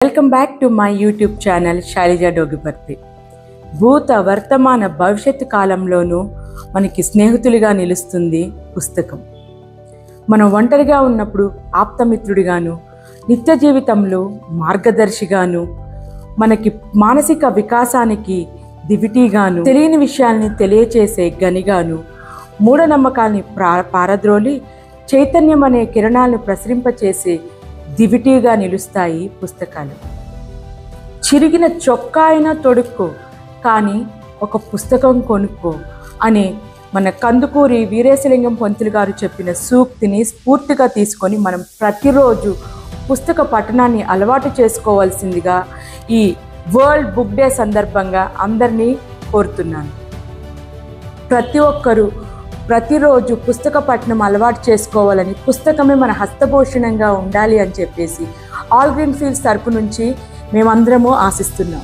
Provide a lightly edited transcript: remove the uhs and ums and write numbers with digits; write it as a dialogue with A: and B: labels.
A: Welcome back to my YouTube channel Shailaja Dogiparthi. భూత వర్తమాన భవిష్యత్తు కాలంలోనూ మనకి స్నేహితులుగా నిలుస్తుంది పుస్తకం. మనం ఒంటరిగా ఉన్నప్పుడు ఆప్తమిత్రుడిగాను, నిత్య జీవితంలో మార్గదర్శిగాను, మనకి మానసిక వికాసానికి దివిటీగాను, తెలియని విషయాల్ని తెలియచేసే గనిగాను, మూఢనమ్మకాల్ని పారద్రోలి చైతన్యం అనే కిరణాలను ప్రసరింపచేసే దివిటీగా నిలుస్తాయి పుస్తకాలు. చిరిగిన చొక్కా అయినా తొడుక్కో, కానీ ఒక పుస్తకం కొనుక్కో అనే మన కందుకూరి వీరేశలింగం పంతులు గారు చెప్పిన సూక్తిని స్ఫూర్తిగా తీసుకొని మనం ప్రతిరోజు పుస్తక పఠనాన్ని అలవాటు చేసుకోవాల్సిందిగా ఈ వరల్డ్ బుక్ డే సందర్భంగా అందరినీ కోరుతున్నాను. ప్రతి ఒక్కరూ ప్రతిరోజు పుస్తక పఠనం అలవాటు చేసుకోవాలని, పుస్తకమే మన హస్తభూషణంగా ఉండాలి అని చెప్పేసి ఆల్ గ్రీన్ ఫీల్డ్స్ తరపు నుంచి మేమందరము ఆశిస్తున్నాం.